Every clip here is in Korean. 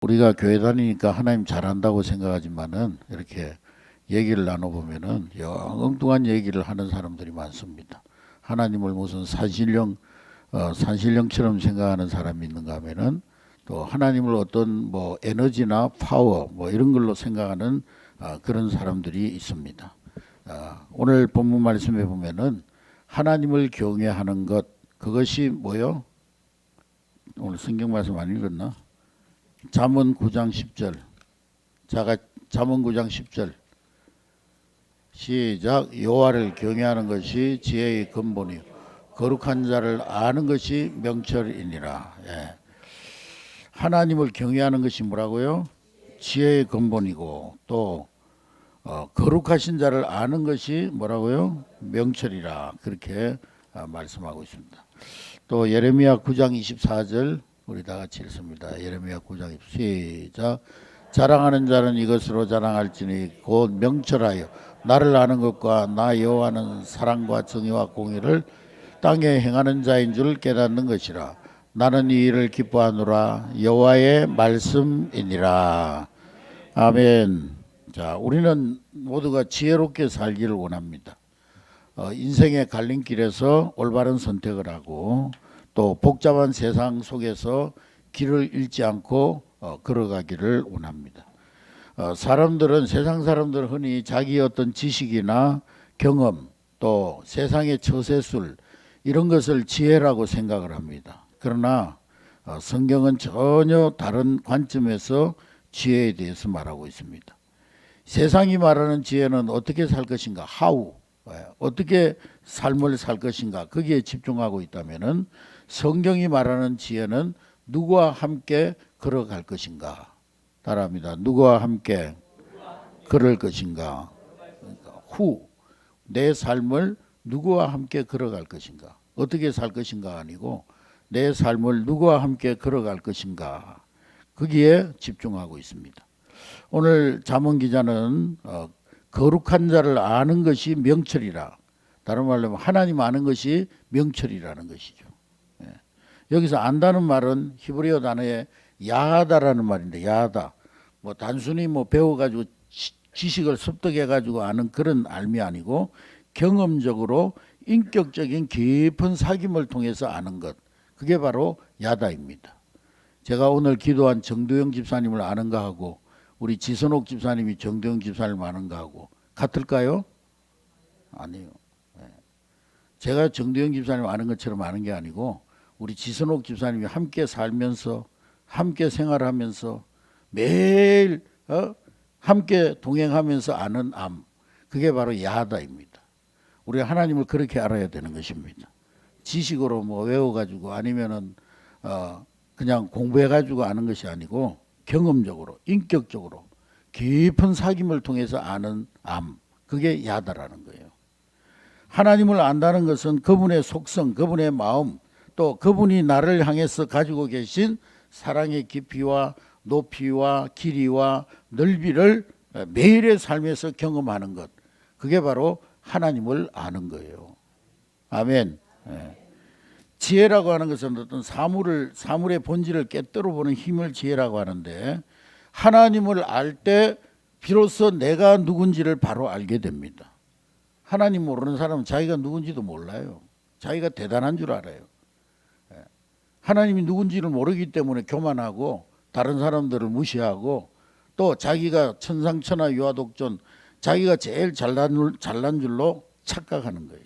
우리가 교회 다니니까 하나님 잘한다고 생각하지만은 이렇게 얘기를 나눠보면은 영 엉뚱한 얘기를 하는 사람들이 많습니다. 하나님을 무슨 산신령처럼 생각하는 사람이 있는가 하면은 또 하나님을 어떤 뭐 에너지나 파워 뭐 이런 걸로 생각하는 그런 사람들이 있습니다. 오늘 본문 말씀에 보면은 하나님을 경외하는 것, 그것이 뭐요? 오늘 성경 말씀 안 읽었나? 잠언 9장 10절. 잠언 9장 10절. 시작. 여호와를 경외하는 것이 지혜의 근본이요 거룩한 자를 아는 것이 명철이니라. 예. 하나님을 경외하는 것이 뭐라고요? 지혜의 근본이고 또 거룩하신 자를 아는 것이 뭐라고요? 명철이라. 그렇게 말씀하고 있습니다. 또 예레미야 9장 24절 우리 다 같이 읽습니다. 예레미야 9장 24절. 시작. 자랑하는 자는 이것으로 자랑할지니 곧 명철하여 나를 아는 것과 나 여호와는 사랑과 정의와 공의를 땅에 행하는 자인 줄 깨닫는 것이라. 나는 이 일을 기뻐하노라. 여호와의 말씀이니라. 아멘. 자, 우리는 모두가 지혜롭게 살기를 원합니다. 인생의 갈림길에서 올바른 선택을 하고 또 복잡한 세상 속에서 길을 잃지 않고 걸어가기를 원합니다. 세상 사람들은 흔히 자기의 어떤 지식이나 경험 또 세상의 처세술 이런 것을 지혜라고 생각을 합니다. 그러나 성경은 전혀 다른 관점에서 지혜에 대해서 말하고 있습니다. 세상이 말하는 지혜는 어떻게 살 것인가, how, 어떻게 삶을 살 것인가 거기에 집중하고 있다면은 성경이 말하는 지혜는 누구와 함께 걸어갈 것인가. 따라합니다. 누구와 함께 걸을 것인가. 그러니까 who, 내 삶을 누구와 함께 걸어갈 것인가. 어떻게 살 것인가 아니고 내 삶을 누구와 함께 걸어갈 것인가. 거기에 집중하고 있습니다. 오늘 잠언 기자는 거룩한 자를 아는 것이 명철이라. 다른 말로 하면 하나님 아는 것이 명철이라는 것이죠. 여기서 안다는 말은 히브리어 단어에 야하다라는 말인데, 야하다. 뭐 단순히 뭐 배워가지고 지식을 습득해가지고 아는 그런 알미 아니고 경험적으로 인격적인 깊은 사귐을 통해서 아는 것. 그게 바로 야다입니다. 제가 오늘 기도한 정도영 집사님을 아는가 하고 우리 지선옥 집사님이 정도영 집사님을 아는가 하고 같을까요? 아니요. 제가 정도영 집사님 아는 것처럼 아는 게 아니고 우리 지선옥 집사님이 함께 살면서 함께 생활하면서 매일 함께 동행하면서 아는 암, 그게 바로 야다입니다. 우리가 하나님을 그렇게 알아야 되는 것입니다. 지식으로 뭐 외워가지고 아니면은 그냥 공부해가지고 아는 것이 아니고 경험적으로 인격적으로 깊은 사귐을 통해서 아는 암, 그게 야다라는 거예요. 하나님을 안다는 것은 그분의 속성, 그분의 마음, 또 그분이 나를 향해서 가지고 계신 사랑의 깊이와 높이와 길이와 넓이를 매일의 삶에서 경험하는 것, 그게 바로 하나님을 아는 거예요. 아멘. 지혜라고 하는 것은 어떤 사물의 본질을 깨뜨려 보는 힘을 지혜라고 하는데, 하나님을 알 때 비로소 내가 누군지를 바로 알게 됩니다. 하나님 모르는 사람은 자기가 누군지도 몰라요. 자기가 대단한 줄 알아요. 하나님이 누군지를 모르기 때문에 교만하고 다른 사람들을 무시하고 또 자기가 천상천하 유아독존, 자기가 제일 잘난 줄로 착각하는 거예요.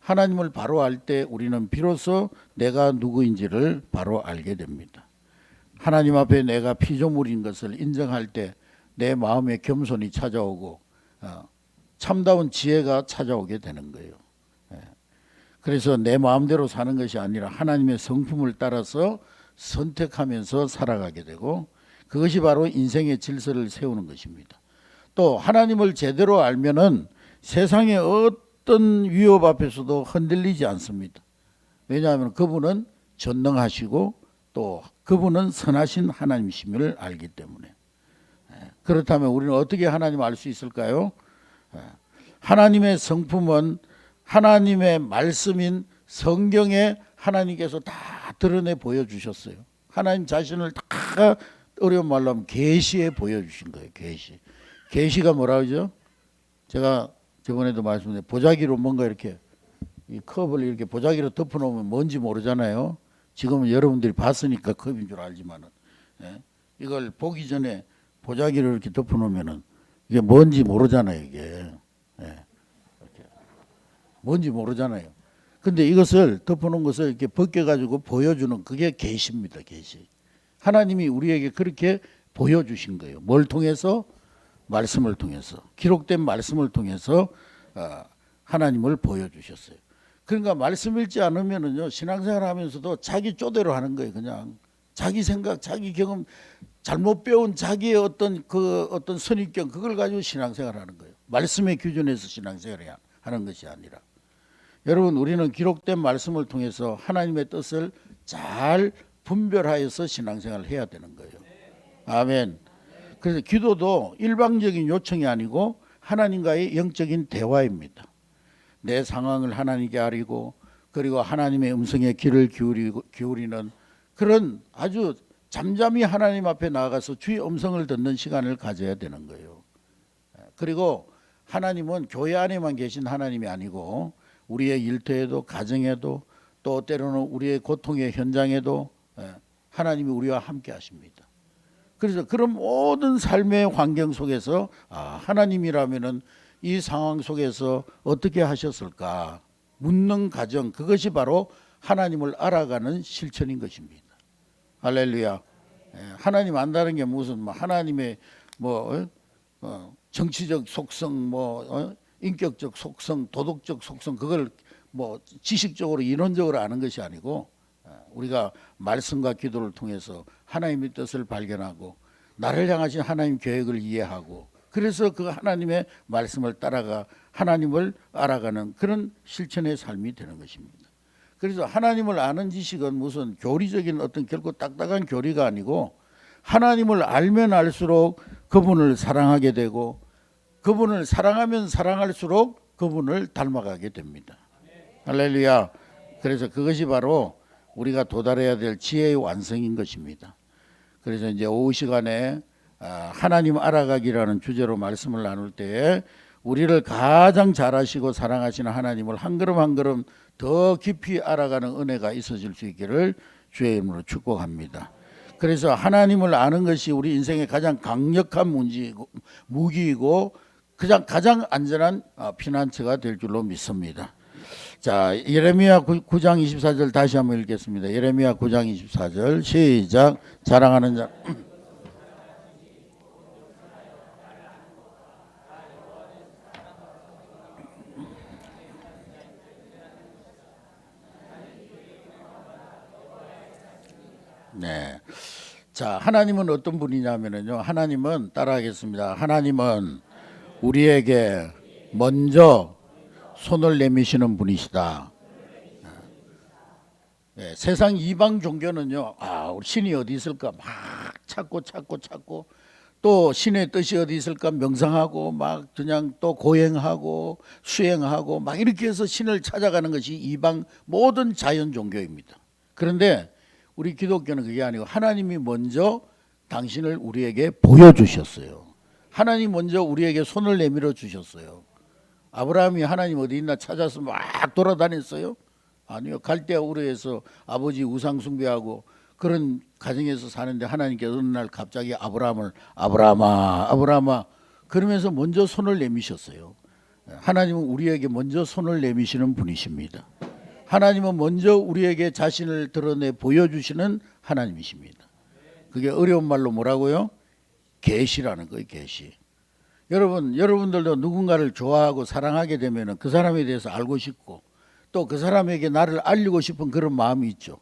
하나님을 바로 알 때 우리는 비로소 내가 누구인지를 바로 알게 됩니다. 하나님 앞에 내가 피조물인 것을 인정할 때 내 마음에 겸손이 찾아오고 참다운 지혜가 찾아오게 되는 거예요. 그래서 내 마음대로 사는 것이 아니라 하나님의 성품을 따라서 선택하면서 살아가게 되고, 그것이 바로 인생의 질서를 세우는 것입니다. 또 하나님을 제대로 알면은 세상의 어떤 위협 앞에서도 흔들리지 않습니다. 왜냐하면 그분은 전능하시고 또 그분은 선하신 하나님이심을 알기 때문에. 그렇다면 우리는 어떻게 하나님을 알 수 있을까요? 하나님의 성품은 하나님의 말씀인 성경에 하나님께서 다 드러내 보여주셨어요. 하나님 자신을 다 어려운 말로 하면 계시에 보여주신 거예요. 계시. 계시가 뭐라 그러죠? 제가 저번에도 말씀드린 보자기로 뭔가 이렇게 이 컵을 이렇게 보자기로 덮어놓으면 뭔지 모르잖아요. 지금은 여러분들이 봤으니까 컵인 줄 알지만은 이걸 보기 전에 보자기로 이렇게 덮어놓으면은 이게 뭔지 모르잖아요. 이게 이렇게 뭔지 모르잖아요. 근데 이것을 덮어놓은 것을 이렇게 벗겨가지고 보여주는 그게 계시입니다. 계시. 하나님이 우리에게 그렇게 보여주신 거예요. 뭘 통해서? 말씀을 통해서, 기록된 말씀을 통해서 하나님을 보여주셨어요. 그러니까 말씀 읽지 않으면은요, 신앙생활 하면서도 자기 쪼대로 하는 거예요. 그냥 자기 생각, 자기 경험, 잘못 배운 자기의 어떤 선입견, 그걸 가지고 신앙생활 하는 거예요. 말씀의 기준에서 신앙생활을 하는 것이 아니라. 여러분, 우리는 기록된 말씀을 통해서 하나님의 뜻을 잘 분별하여서 신앙생활을 해야 되는 거예요. 아멘. 그래서 기도도 일방적인 요청이 아니고 하나님과의 영적인 대화입니다. 내 상황을 하나님께 아리고, 그리고 하나님의 음성에 귀를 기울이는 그런 아주 잠잠히 하나님 앞에 나아가서 주의 음성을 듣는 시간을 가져야 되는 거예요. 그리고 하나님은 교회 안에만 계신 하나님이 아니고 우리의 일터에도, 가정에도, 또 때로는 우리의 고통의 현장에도 하나님이 우리와 함께 하십니다. 그래서 그런 모든 삶의 환경 속에서 하나님이라면은 이 상황 속에서 어떻게 하셨을까 묻는 과정, 그것이 바로 하나님을 알아가는 실천인 것입니다. 할렐루야. 하나님 안다는 게 무슨 하나님의 정치적 속성, 인격적 속성, 도덕적 속성, 그걸 지식적으로 이론적으로 아는 것이 아니고 우리가 말씀과 기도를 통해서 하나님의 뜻을 발견하고 나를 향하신 하나님 계획을 이해하고, 그래서 그 하나님의 말씀을 따라가 하나님을 알아가는 그런 실천의 삶이 되는 것입니다. 그래서 하나님을 아는 지식은 무슨 교리적인 어떤 결코 딱딱한 교리가 아니고, 하나님을 알면 알수록 그분을 사랑하게 되고, 그분을 사랑하면 사랑할수록 그분을 닮아가게 됩니다. 할렐루야. 그래서 그것이 바로 우리가 도달해야 될 지혜의 완성인 것입니다. 그래서 이제 오후 시간에 하나님 알아가기라는 주제로 말씀을 나눌 때에 우리를 가장 잘 아시고 사랑하시는 하나님을 한 걸음 한 걸음 더 깊이 알아가는 은혜가 있어질 수 있기를 주의 이름으로 축복합니다. 그래서 하나님을 아는 것이 우리 인생의 가장 강력한 무기이고 가장 안전한 피난처가 될 줄로 믿습니다. 자, 예레미야 9장 24절 다시 한번 읽겠습니다. 예레미야 9장 24절 시작. 자랑하는 자. 네. 자, 하나님은 어떤 분이냐면요. 하나님은 따라하겠습니다. 하나님은 우리에게 먼저 손을 내미시는 분이시다. 네, 세상 이방 종교는요, 우리 신이 어디 있을까 막 찾고 또 신의 뜻이 어디 있을까 명상하고 막 그냥 또 고행하고 수행하고 막 이렇게 해서 신을 찾아가는 것이 이방 모든 자연 종교입니다. 그런데 우리 기독교는 그게 아니고 하나님이 먼저 당신을 우리에게 보여주셨어요. 하나님 먼저 우리에게 손을 내밀어 주셨어요. 아브라함이 하나님 어디 있나 찾아서 막 돌아다녔어요? 아니요. 갈대아 우르에서 아버지 우상 숭배하고 그런 가정에서 사는데 하나님께서 어느 날 갑자기 아브라함아 그러면서 먼저 손을 내미셨어요. 하나님은 우리에게 먼저 손을 내미시는 분이십니다. 하나님은 먼저 우리에게 자신을 드러내 보여주시는 하나님이십니다. 그게 어려운 말로 뭐라고요? 계시라는 거예요. 계시. 여러분들도 누군가를 좋아하고 사랑하게 되면 그 사람에 대해서 알고 싶고 또 그 사람에게 나를 알리고 싶은 그런 마음이 있죠.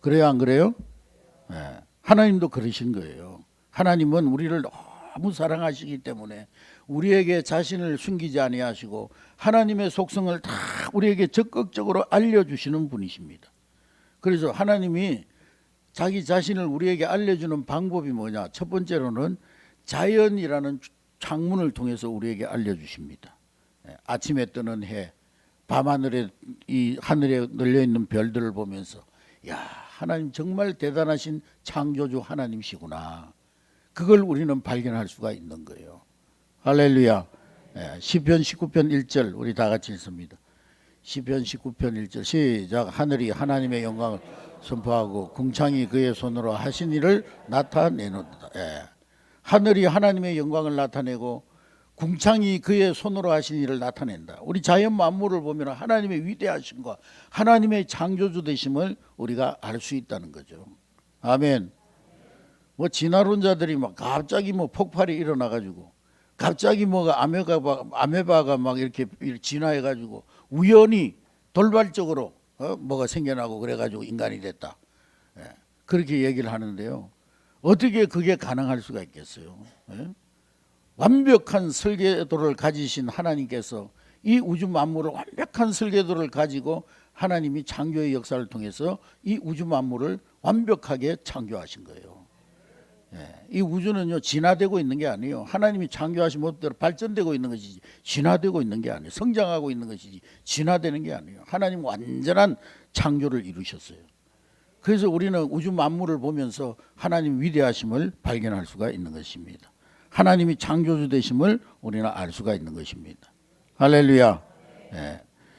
그래요, 안 그래요? 네. 하나님도 그러신 거예요. 하나님은 우리를 너무 사랑하시기 때문에 우리에게 자신을 숨기지 아니하시고 하나님의 속성을 다 우리에게 적극적으로 알려주시는 분이십니다. 그래서 하나님이 자기 자신을 우리에게 알려주는 방법이 뭐냐? 첫 번째로는 자연이라는 창문을 통해서 우리에게 알려주십니다. 아침에 뜨는 해, 밤하늘에 이 하늘에 널려 있는 별들을 보면서 야, 하나님 정말 대단하신 창조주 하나님이시구나. 그걸 우리는 발견할 수가 있는 거예요. 할렐루야. 시편 19편 1절 우리 다 같이 읽습니다. 시편 19편 1절 시작. 하늘이 하나님의 영광을 선포하고 궁창이 그의 손으로 하신 일을 나타내노다. 하늘이 하나님의 영광을 나타내고 궁창이 그의 손으로 하신 일을 나타낸다. 우리 자연 만물을 보면 하나님의 위대하심과 하나님의 창조주 되심을 우리가 알 수 있다는 거죠. 아멘. 뭐 진화론자들이 막 갑자기 뭐 폭발이 일어나 가지고 갑자기 뭐가 아메바가 막 이렇게 진화해 가지고 우연히 돌발적으로 뭐가 생겨나고 그래 가지고 인간이 됐다. 그렇게 얘기를 하는데요. 어떻게 그게 가능할 수가 있겠어요? 완벽한 설계도를 가지신 하나님께서 이 우주 만물을 완벽한 설계도를 가지고 하나님이 창조의 역사를 통해서 이 우주 만물을 완벽하게 창조하신 거예요. 이 우주는요 진화되고 있는 게 아니에요. 하나님이 창조하신 법대로 발전되고 있는 것이지 진화되고 있는 게 아니에요. 성장하고 있는 것이지 진화되는 게 아니에요. 하나님 완전한 창조를 이루셨어요. 그래서 우리는 우주 만물을 보면서 하나님 위대하심을 발견할 수가 있는 것입니다. 하나님이 창조주 되심을 우리는 알 수가 있는 것입니다. 할렐루야.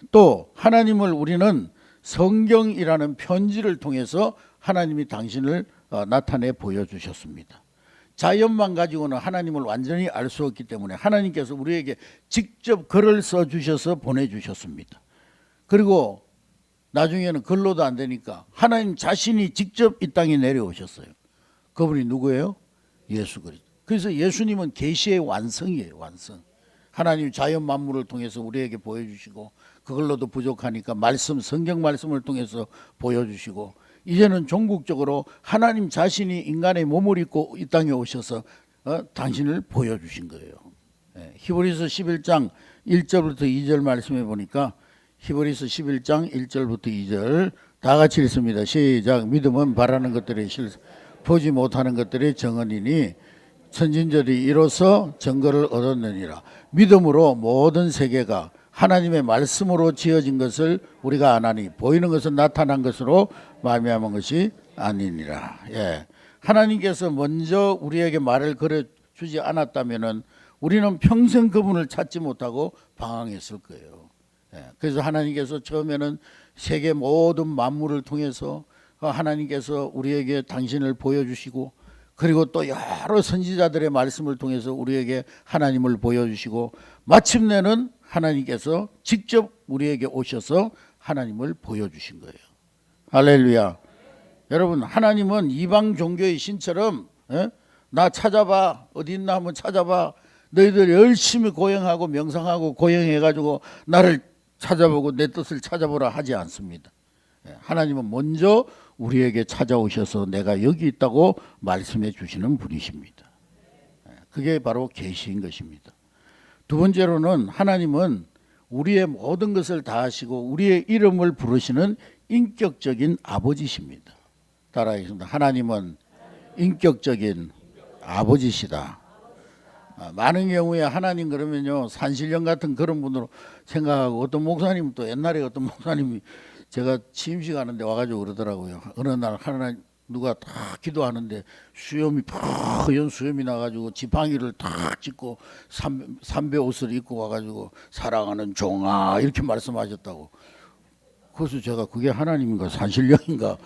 또 하나님을 우리는 성경이라는 편지를 통해서 하나님이 당신을 나타내 보여주셨습니다. 자연만 가지고는 하나님을 완전히 알 수 없기 때문에 하나님께서 우리에게 직접 글을 써주셔서 보내주셨습니다. 그리고 나중에는 글로도 안 되니까 하나님 자신이 직접 이 땅에 내려오셨어요. 그분이 누구예요? 예수 그리스도. 그래서 예수님은 계시의 완성이에요. 완성. 하나님 자연 만물을 통해서 우리에게 보여주시고 그걸로도 부족하니까 성경 말씀을 통해서 보여주시고 이제는 종국적으로 하나님 자신이 인간의 몸을 입고 이 땅에 오셔서 당신을 보여주신 거예요. 히브리서 11장 1절부터 2절 말씀해 보니까 히브리서 11장 1절부터 2절 다 같이 읽습니다. 시작. 믿음은 바라는 것들의 보지 못하는 것들의 정언이니 선진들이 이로써 증거를 얻었느니라. 믿음으로 모든 세계가 하나님의 말씀으로 지어진 것을 우리가 아나니 보이는 것은 나타난 것으로 말미암은 것이 아니니라. 하나님께서 먼저 우리에게 말을 걸어주지 않았다면은 우리는 평생 그분을 찾지 못하고 방황했을 거예요. 그래서 하나님께서 처음에는 세계 모든 만물을 통해서 하나님께서 우리에게 당신을 보여주시고 그리고 또 여러 선지자들의 말씀을 통해서 우리에게 하나님을 보여주시고 마침내는 하나님께서 직접 우리에게 오셔서 하나님을 보여주신 거예요. 할렐루야. 여러분 하나님은 이방 종교의 신처럼 나 찾아봐 어디 있나 한번 찾아봐 너희들 열심히 고행하고 명상하고 고행해가지고 나를 찾아보고 내 뜻을 찾아보라 하지 않습니다. 하나님은 먼저 우리에게 찾아오셔서 내가 여기 있다고 말씀해 주시는 분이십니다. 그게 바로 계시인 것입니다. 두 번째로는 하나님은 우리의 모든 것을 다 하시고 우리의 이름을 부르시는 인격적인 아버지십니다. 따라하겠습니다. 하나님은 인격적인 아버지시다. 많은 경우에 하나님 그러면요 산신령 같은 그런 분으로 생각하고 어떤 목사님 또 옛날에 어떤 목사님이 제가 취임식 하는데 와가지고 그러더라고요. 어느 날 하나님 누가 다 기도하는데 수염이 하얀 수염이 나가지고 지팡이를 탁 짚고 삼배 옷을 입고 와가지고 사랑하는 종아 이렇게 말씀하셨다고. 그래서 제가 그게 하나님인가 산신령인가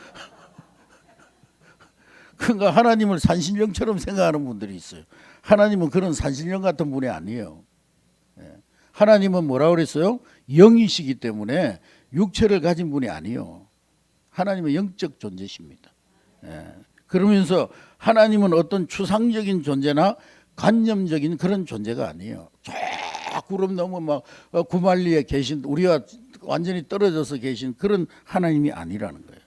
그러니까 하나님을 산신령처럼 생각하는 분들이 있어요. 하나님은 그런 산신령 같은 분이 아니에요. 하나님은 뭐라 그랬어요? 영이시기 때문에 육체를 가진 분이 아니에요. 하나님은 영적 존재십니다. 그러면서 하나님은 어떤 추상적인 존재나 관념적인 그런 존재가 아니에요. 저 구름 너머 막 구말리에 계신 우리와 완전히 떨어져서 계신 그런 하나님이 아니라는 거예요.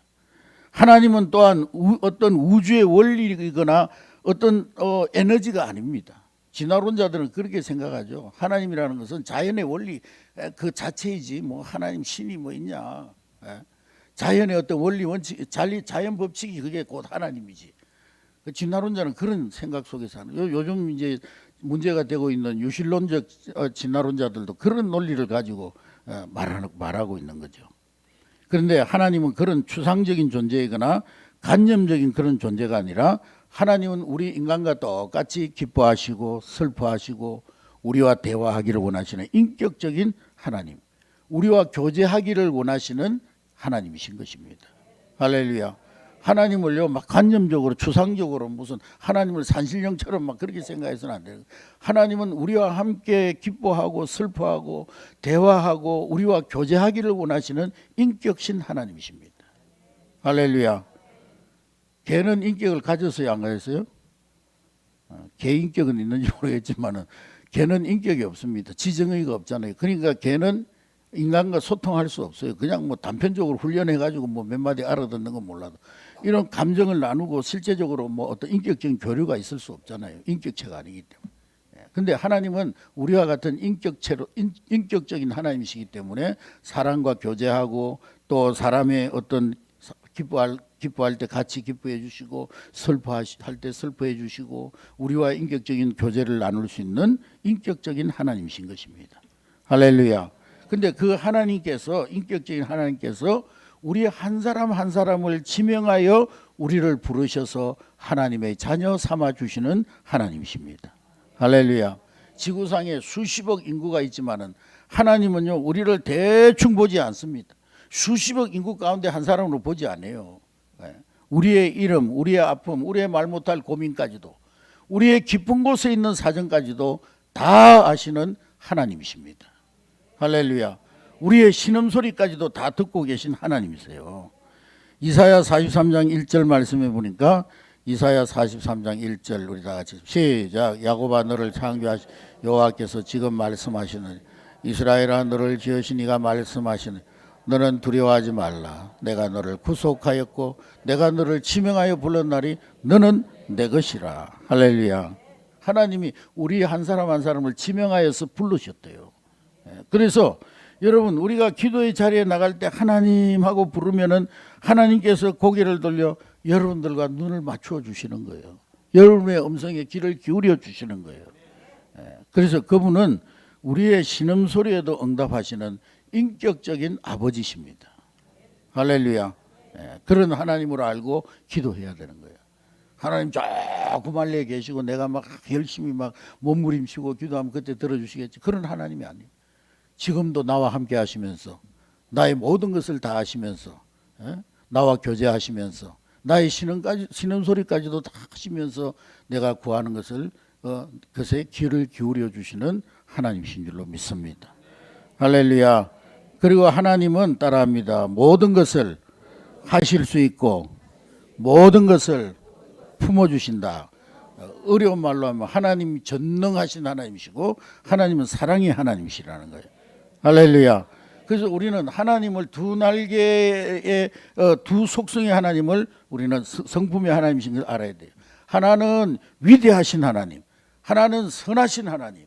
하나님은 또한 어떤 우주의 원리이거나 어떤 에너지가 아닙니다. 진화론자들은 그렇게 생각하죠. 하나님이라는 것은 자연의 원리 그 자체이지 뭐 하나님 신이 뭐 있냐. 자연의 어떤 원리 원칙 자연 법칙이 그게 곧 하나님이지. 진화론자는 그런 생각 속에서 하는. 요즘 이제 문제가 되고 있는 유실론적 진화론자들도 그런 논리를 가지고 말하고 있는 거죠. 그런데 하나님은 그런 추상적인 존재이거나 관념적인 그런 존재가 아니라 하나님은 우리 인간과 똑같이 기뻐하시고 슬퍼하시고 우리와 대화하기를 원하시는 인격적인 하나님, 우리와 교제하기를 원하시는 하나님이신 것입니다. 할렐루야. 하나님을요 막 관념적으로 추상적으로 무슨 하나님을 산신령처럼 막 그렇게 생각해서는 안 돼요. 하나님은 우리와 함께 기뻐하고 슬퍼하고 대화하고 우리와 교제하기를 원하시는 인격신 하나님이십니다. 할렐루야. 개는 인격을 가졌어요, 안 가졌어요? 개 인격은 있는지 모르겠지만은 개는 인격이 없습니다. 지정의가 없잖아요. 그러니까 개는 인간과 소통할 수 없어요. 그냥 뭐 단편적으로 훈련해 가지고 뭐 몇 마디 알아듣는 건 몰라도 이런 감정을 나누고 실제적으로 뭐 어떤 인격적인 교류가 있을 수 없잖아요. 인격체가 아니기 때문에. 근데 하나님은 우리와 같은 인격적인 하나님이시기 때문에 사람과 교제하고 또 사람의 어떤 기뻐할 때 같이 기뻐해 주시고 슬퍼할 때 슬퍼해 주시고 우리와 인격적인 교제를 나눌 수 있는 인격적인 하나님이신 것입니다. 할렐루야. 근데 그 하나님께서 인격적인 하나님께서 우리 한 사람 한 사람을 지명하여 우리를 부르셔서 하나님의 자녀 삼아 주시는 하나님이십니다. 할렐루야. 지구상에 수십억 인구가 있지만은 하나님은요 우리를 대충 보지 않습니다. 수십억 인구 가운데 한 사람으로 보지 않아요. 우리의 이름, 우리의 아픔, 우리의 말 못할 고민까지도 우리의 깊은 곳에 있는 사정까지도 다 아시는 하나님이십니다. 할렐루야. 우리의 신음소리까지도 다 듣고 계신 하나님이세요. 이사야 43장 1절 말씀해 보니까 이사야 43장 1절 우리 다 같이 시작. 야곱아 너를 창조하신 여호와께서 지금 말씀하시는 이스라엘아 너를 지으신 이가 말씀하시는 너는 두려워하지 말라. 내가 너를 구속하였고 내가 너를 지명하여 불렀나니 너는 내 것이라. 할렐루야. 하나님이 우리 한 사람 한 사람을 지명하여서 부르셨대요. 그래서 여러분 우리가 기도의 자리에 나갈 때 하나님하고 부르면은 하나님께서 고개를 돌려 여러분들과 눈을 맞추어 주시는 거예요. 여러분의 음성에 귀를 기울여 주시는 거예요. 그래서 그분은 우리의 신음소리에도 응답하시는 인격적인 아버지십니다. 할렐루야. 그런 하나님으로 알고 기도해야 되는 거예요. 하나님 조금 멀리에 계시고 내가 막 열심히 막 몸부림치고 기도하면 그때 들어주시겠지. 그런 하나님이 아니에요. 지금도 나와 함께 하시면서 나의 모든 것을 다 하시면서 나와 교제하시면서 나의 신음소리까지도 다 하시면서 내가 구하는 것을 그것에 귀를 기울여 주시는 하나님이신 줄로 믿습니다. 할렐루야. 그리고 하나님은 따라합니다. 모든 것을 하실 수 있고 모든 것을 품어주신다. 어려운 말로 하면 하나님이 전능하신 하나님이시고 하나님은 사랑의 하나님이시라는 거예요. 할렐루야. 그래서 우리는 하나님을 두 날개의 두 속성의 하나님을 우리는 성품의 하나님이신 걸 알아야 돼요. 하나는 위대하신 하나님, 하나는 선하신 하나님.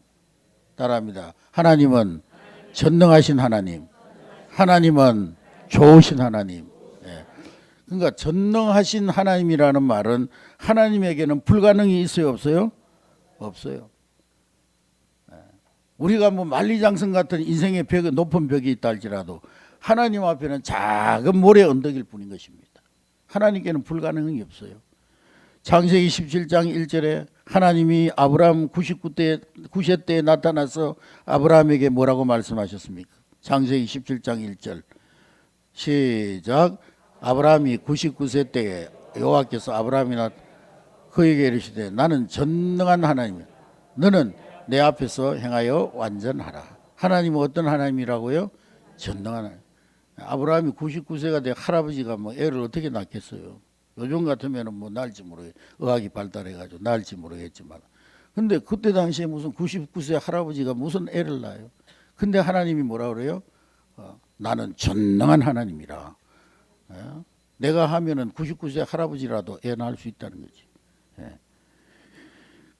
따라합니다. 하나님은 전능하신 하나님, 하나님은 좋으신 하나님. 그러니까 전능하신 하나님이라는 말은 하나님에게는 불가능이 있어요, 없어요? 없어요. 우리가 뭐 만리장성 같은 인생의 벽에 높은 벽이 있다 할지라도 하나님 앞에는 작은 모래 언덕일 뿐인 것입니다. 하나님께는 불가능이 없어요. 창세기 17장 1절에 하나님이 아브라함 99세 때에 나타나서 아브라함에게 뭐라고 말씀하셨습니까? 창세기 17장 1절 시작. 아브라함이 99세 때에 여호와께서 아브라함이나 그에게 이르시되 나는 전능한 하나님이야. 너는 내 앞에서 행하여 완전하라. 하나님은 어떤 하나님이라고요? 전능한 하나님. 아브라함이 99세가 돼 할아버지가 뭐 애를 어떻게 낳겠어요? 요즘 같으면 뭐 낳을지 모르겠. 의학이 발달해가지고 낳을지 모르겠지만. 근데 그때 당시에 무슨 99세 할아버지가 무슨 애를 낳아요? 근데 하나님이 뭐라 그래요? 나는 전능한 하나님이라. 내가 하면은 99세 할아버지라도 애 낳을 수 있다는 거지.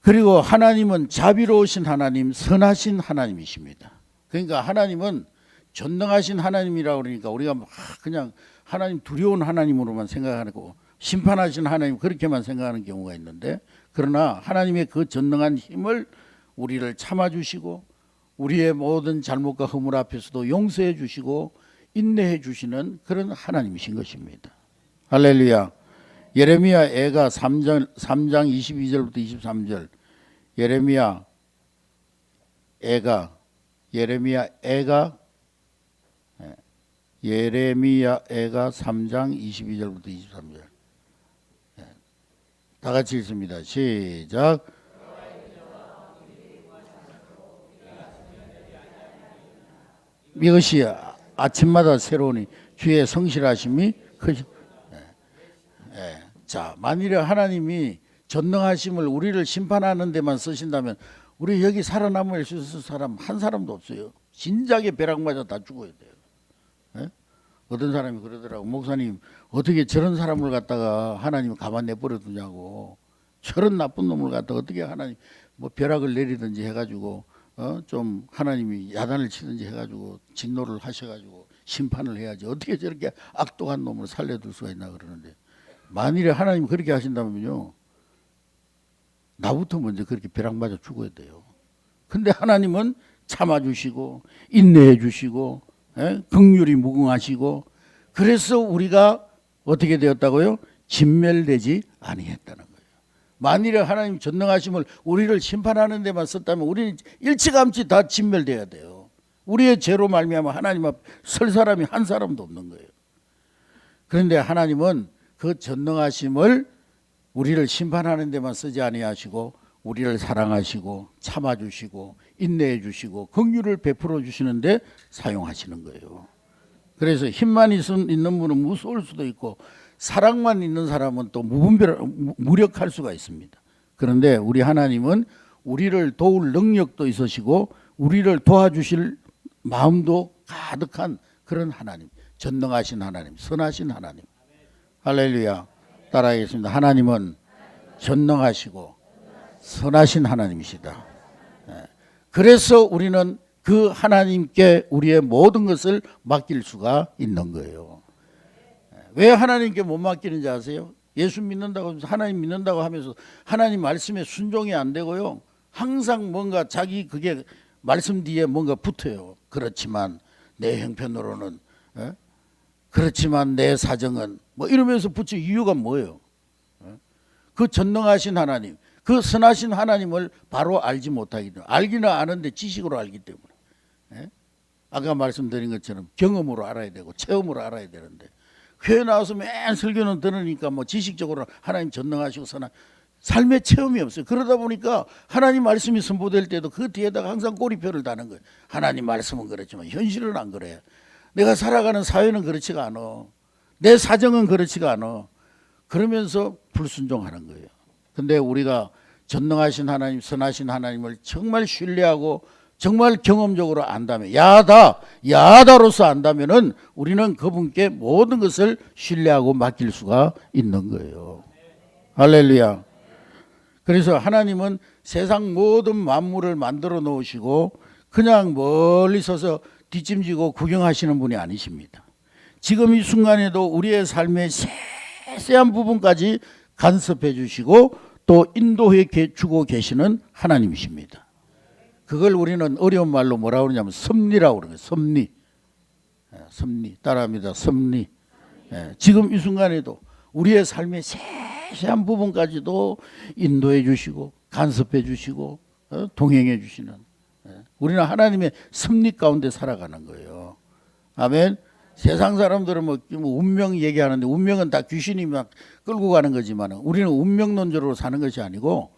그리고 하나님은 자비로우신 하나님, 선하신 하나님이십니다. 그러니까 하나님은 전능하신 하나님이라고 그러니까 우리가 막 그냥 하나님 두려운 하나님으로만 생각하고 심판하신 하나님 그렇게만 생각하는 경우가 있는데, 그러나 하나님의 그 전능한 힘을 우리를 참아주시고 우리의 모든 잘못과 허물 앞에서도 용서해 주시고 인내해 주시는 그런 하나님이신 것입니다. 할렐루야. 예레미야 애가 3장 22절부터 23절. 예레미야 애가 3장 22절부터 23절. 다 같이 읽습니다. 시작. 이것이 아침마다 새로우니 주의 성실하심이 크시. 자, 만일에 하나님이 전능하심을 우리를 심판하는 데만 쓰신다면 우리 여기 살아남을 수 있을 사람 한 사람도 없어요. 진작에 벼락 맞아 다 죽어야 돼요. 예? 어떤 사람이 그러더라고. 목사님 어떻게 저런 사람을 갖다가 하나님이 가만 내버려 두냐고. 저런 나쁜 놈을 갖다가 어떻게 하나님 뭐 벼락을 내리든지 해가지고 좀 하나님이 야단을 치든지 해가지고 진노를 하셔가지고 심판을 해야지. 어떻게 저렇게 악독한 놈을 살려둘 수가 있나 그러는데, 만일에 하나님이 그렇게 하신다면요, 나부터 먼저 그렇게 벼락 맞아 죽어야 돼요. 근데 하나님은 참아주시고 인내해 주시고 긍휼히 무궁하시고, 그래서 우리가 어떻게 되었다고요? 진멸되지 아니했다는 거예요. 만일에 하나님 전능하심을 우리를 심판하는 데만 썼다면 우리는 일찌감치 다 진멸돼야 돼요. 우리의 죄로 말미암아 하나님 앞 설 사람이 한 사람도 없는 거예요. 그런데 하나님은 그 전능하심을 우리를 심판하는 데만 쓰지 아니하시고 우리를 사랑하시고 참아주시고 인내해 주시고 긍휼을 베풀어 주시는데 사용하시는 거예요. 그래서 힘만 있는 분은 무서울 수도 있고 사랑만 있는 사람은 또 무력할 수가 있습니다. 그런데 우리 하나님은 우리를 도울 능력도 있으시고 우리를 도와주실 마음도 가득한 그런 하나님, 전능하신 하나님, 선하신 하나님. 할렐루야. 따라하겠습니다. 하나님은 전능하시고 선하신 하나님이시다. 그래서 우리는 그 하나님께 우리의 모든 것을 맡길 수가 있는 거예요. 왜 하나님께 못 맡기는지 아세요? 예수 믿는다고 하면서 하나님 믿는다고 하면서 하나님 말씀에 순종이 안 되고요, 항상 뭔가 자기 그게 말씀 뒤에 뭔가 붙어요. 그렇지만 내 형편으로는, 그렇지만 내 사정은, 뭐 이러면서 붙일 이유가 뭐예요? 그 전능하신 하나님, 그 선하신 하나님을 바로 알지 못하기 때문에, 알기는 아는데 지식으로 알기 때문에, 아까 말씀드린 것처럼 경험으로 알아야 되고 체험으로 알아야 되는데, 교회 나와서 맨 설교는 들으니까 뭐 지식적으로 하나님 전능하시고 선한 삶의 체험이 없어요. 그러다 보니까 하나님 말씀이 선포될 때도 그 뒤에다가 항상 꼬리표를 다는 거예요. 하나님 말씀은 그렇지만 현실은 안 그래. 내가 살아가는 사회는 그렇지가 않아. 내 사정은 그렇지가 않아. 그러면서 불순종하는 거예요. 근데 우리가 전능하신 하나님, 선하신 하나님을 정말 신뢰하고 정말 경험적으로 안다면, 야다로서 안다면은 우리는 그분께 모든 것을 신뢰하고 맡길 수가 있는 거예요. 할렐루야. 그래서 하나님은 세상 모든 만물을 만들어 놓으시고 그냥 멀리 서서 뒷짐지고 구경하시는 분이 아니십니다. 지금 이 순간에도 우리의 삶의 세세한 부분까지 간섭해 주시고 또 인도해 주고 계시는 하나님이십니다. 그걸 우리는 어려운 말로 뭐라고 그러냐면 섭리라고 그러는 거예요. 섭리. 섭리. 따라합니다. 섭리. 지금 이 순간에도 우리의 삶의 세세한 부분까지도 인도해 주시고 간섭해 주시고 동행해 주시는, 우리는 하나님의 섭리 가운데 살아가는 거예요. 아멘. 세상 사람들은 뭐 운명 얘기하는데 운명은 다 귀신이 막 끌고 가는 거지만 우리는 운명론적으로 사는 것이 아니고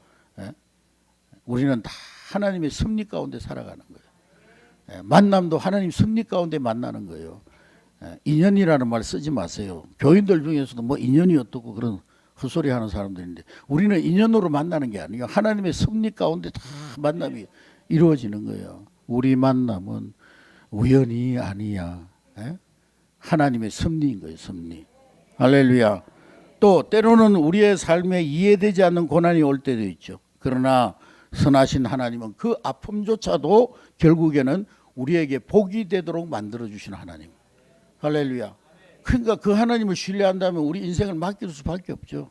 우리는 다 하나님의 섭리 가운데 살아가는 거예요. 만남도 하나님 섭리 가운데 만나는 거예요. 인연이라는 말 쓰지 마세요. 교인들 중에서도 뭐 인연이 어떻고 그런 헛소리 하는 사람들인데, 우리는 인연으로 만나는 게 아니에요. 하나님의 섭리 가운데 다 만남이 이루어지는 거예요. 우리 만남은 우연이 아니야. 하나님의 섭리인 거예요. 섭리. 할렐루야. 또 때로는 우리의 삶에 이해되지 않는 고난이 올 때도 있죠. 그러나 선하신 하나님은 그 아픔조차도 결국에는 우리에게 복이 되도록 만들어주시는 하나님. 할렐루야. 그러니까 그 하나님을 신뢰한다면 우리 인생을 맡길 수밖에 없죠.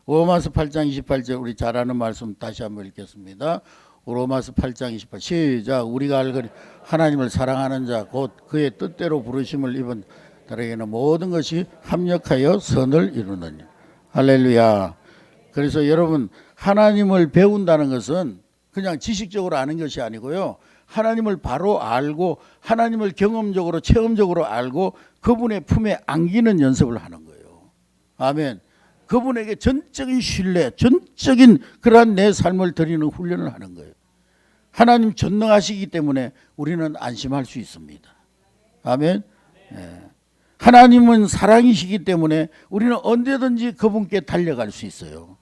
로마서 8장 28절 우리 잘 아는 말씀 다시 한번 읽겠습니다. 로마서 8장 28 시작. 우리가 알거니 하나님을 사랑하는 자 곧 그의 뜻대로 부르심을 입은 자에게는 모든 것이 합력하여 선을 이루느니라. 할렐루야. 그래서 여러분 하나님을 배운다는 것은 그냥 지식적으로 아는 것이 아니고요. 하나님을 바로 알고 하나님을 경험적으로 체험적으로 알고 그분의 품에 안기는 연습을 하는 거예요. 아멘. 그분에게 전적인 신뢰, 전적인 그러한 내 삶을 드리는 훈련을 하는 거예요. 하나님 전능하시기 때문에 우리는 안심할 수 있습니다. 아멘. 예. 하나님은 사랑이시기 때문에 우리는 언제든지 그분께 달려갈 수 있어요.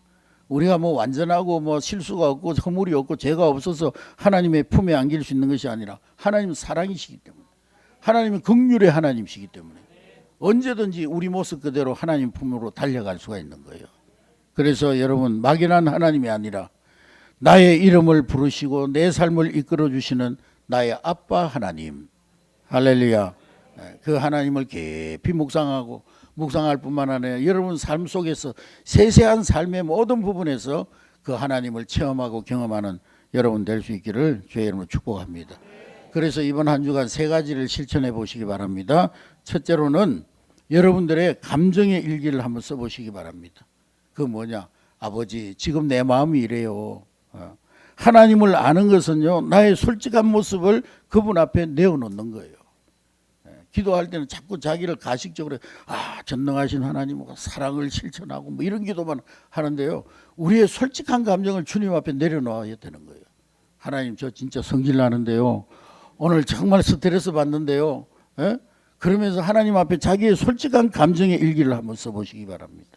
우리가 뭐 완전하고 뭐 실수가 없고 허물이 없고 죄가 없어서 하나님의 품에 안길 수 있는 것이 아니라 하나님은 사랑이시기 때문에 하나님은 긍휼의 하나님이시기 때문에 언제든지 우리 모습 그대로 하나님 품으로 달려갈 수가 있는 거예요. 그래서 여러분 막연한 하나님이 아니라 나의 이름을 부르시고 내 삶을 이끌어 주시는 나의 아빠 하나님, 할렐루야. 그 하나님을 깊이 묵상할 뿐만 아니라 여러분 삶 속에서 세세한 삶의 모든 부분에서 그 하나님을 체험하고 경험하는 여러분 될 수 있기를 주의 이름으로 축복합니다. 그래서 이번 한 주간 세 가지를 실천해 보시기 바랍니다. 첫째로는 여러분들의 감정의 일기를 한번 써보시기 바랍니다. 그 뭐냐? 아버지 지금 내 마음이 이래요. 하나님을 아는 것은요 나의 솔직한 모습을 그분 앞에 내어놓는 거예요. 기도할 때는 자꾸 자기를 가식적으로 전능하신 하나님 사랑을 실천하고 뭐 이런 기도만 하는데요. 우리의 솔직한 감정을 주님 앞에 내려놓아야 되는 거예요. 하나님 저 진짜 성질 나는데요. 오늘 정말 스트레스 받는데요. 에? 그러면서 하나님 앞에 자기의 솔직한 감정의 일기를 한번 써보시기 바랍니다.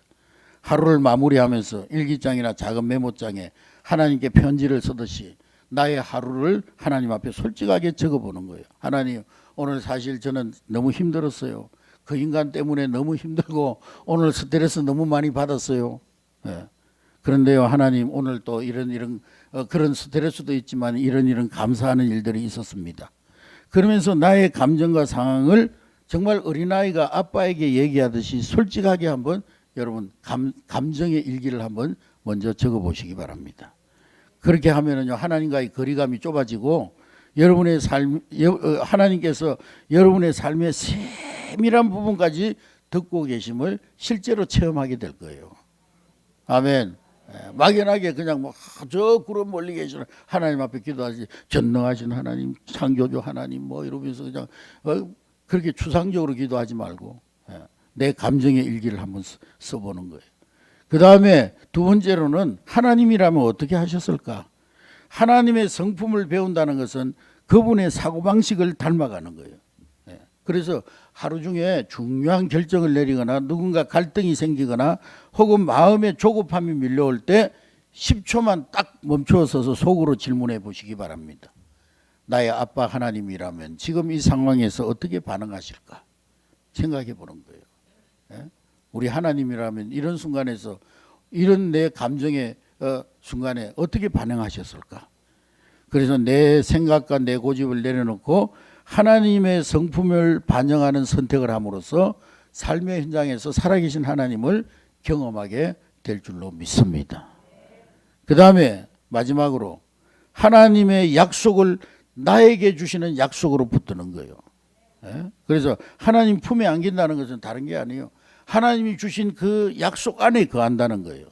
하루를 마무리하면서 일기장이나 작은 메모장에 하나님께 편지를 쓰듯이 나의 하루를 하나님 앞에 솔직하게 적어보는 거예요. 하나님 오늘 사실 저는 너무 힘들었어요. 그 인간 때문에 너무 힘들고 오늘 스트레스 너무 많이 받았어요. 예. 그런데요 하나님 오늘 또 이런 그런 스트레스도 있지만 이런 감사하는 일들이 있었습니다. 그러면서 나의 감정과 상황을 정말 어린아이가 아빠에게 얘기하듯이 솔직하게 한번 여러분 감정의 일기를 한번 먼저 적어보시기 바랍니다. 그렇게 하면은요 하나님과의 거리감이 좁아지고 여러분의 삶 하나님께서 여러분의 삶의 세밀한 부분까지 듣고 계심을 실제로 체험하게 될 거예요. 아멘. 막연하게 그냥 뭐 저 구름 멀리 계시는 하나님 앞에 기도하지 전능하신 하나님 창조주 하나님 뭐 이러면서 그냥 그렇게 추상적으로 기도하지 말고 내 감정의 일기를 한번 써보는 거예요. 그 다음에 두 번째로는 하나님이라면 어떻게 하셨을까? 하나님의 성품을 배운다는 것은 그분의 사고방식을 닮아가는 거예요. 그래서 하루 중에 중요한 결정을 내리거나 누군가 갈등이 생기거나 혹은 마음의 조급함이 밀려올 때 10초만 딱 멈추어서서 속으로 질문해 보시기 바랍니다. 나의 아빠 하나님이라면 지금 이 상황에서 어떻게 반응하실까? 생각해 보는 거예요. 우리 하나님이라면 이런 순간에서 이런 내 감정의 순간에 어떻게 반응하셨을까? 그래서 내 생각과 내 고집을 내려놓고 하나님의 성품을 반영하는 선택을 함으로써 삶의 현장에서 살아계신 하나님을 경험하게 될 줄로 믿습니다. 그 다음에 마지막으로 하나님의 약속을 나에게 주시는 약속으로 붙드는 거예요. 그래서 하나님 품에 안긴다는 것은 다른 게 아니에요. 하나님이 주신 그 약속 안에 거한다는 거예요.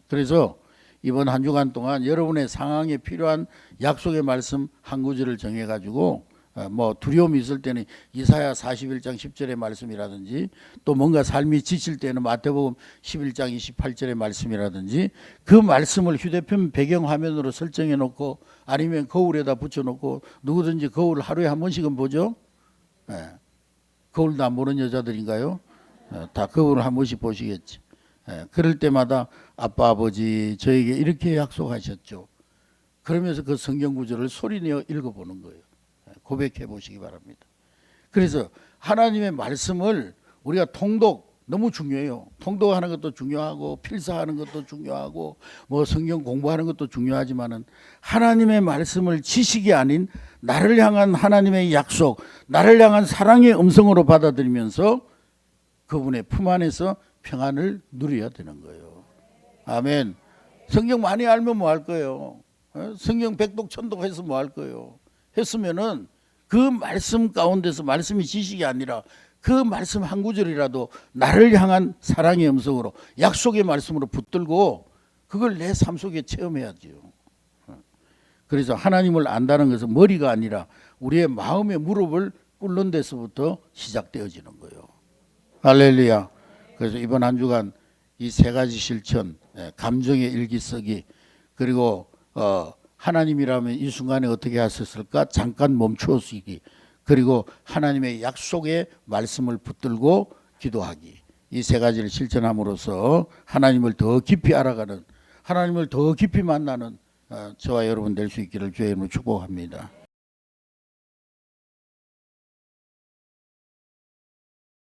그래서 이번 한 주간 동안 여러분의 상황에 필요한 약속의 말씀 한 구절을 정해가지고 뭐 두려움이 있을 때는 이사야 41장 10절의 말씀이라든지 또 뭔가 삶이 지칠 때는 마태복음 11장 28절의 말씀이라든지 그 말씀을 휴대폰 배경화면으로 설정해 놓고 아니면 거울에다 붙여놓고 누구든지 거울을 하루에 한 번씩은 보죠. 거울도 안 보는 여자들인가요? 다 거울을 한 번씩 보시겠지. 그럴 때마다 아빠 아버지 저에게 이렇게 약속하셨죠. 그러면서 그 성경 구절을 소리내어 읽어보는 거예요. 고백해 보시기 바랍니다. 그래서 하나님의 말씀을 우리가 통독 너무 중요해요. 통독하는 것도 중요하고 필사하는 것도 중요하고 뭐 성경 공부하는 것도 중요하지만은 하나님의 말씀을 지식이 아닌 나를 향한 하나님의 약속, 나를 향한 사랑의 음성으로 받아들이면서 그분의 품 안에서 평안을 누려야 되는 거예요. 아멘. 성경 많이 알면 뭐 할 거예요? 성경 백독 천독해서 뭐 할 거예요? 했으면은 그 말씀 가운데서 말씀이 지식이 아니라 그 말씀 한 구절이라도 나를 향한 사랑의 음성으로 약속의 말씀으로 붙들고 그걸 내 삶 속에 체험해야지요. 그래서 하나님을 안다는 것은 머리가 아니라 우리의 마음의 무릎을 꿇는 데서부터 시작되어지는 거예요. 할렐루야. 그래서 이번 한 주간 이 세 가지 실천, 감정의 일기 쓰기, 그리고 하나님이라면 이 순간에 어떻게 하셨을까 잠깐 멈추어 쓰기, 그리고 하나님의 약속의 말씀을 붙들고 기도하기, 이 세 가지를 실천함으로써 하나님을 더 깊이 알아가는, 하나님을 더 깊이 만나는 저와 여러분 될 수 있기를 주의 이름으로 축복합니다.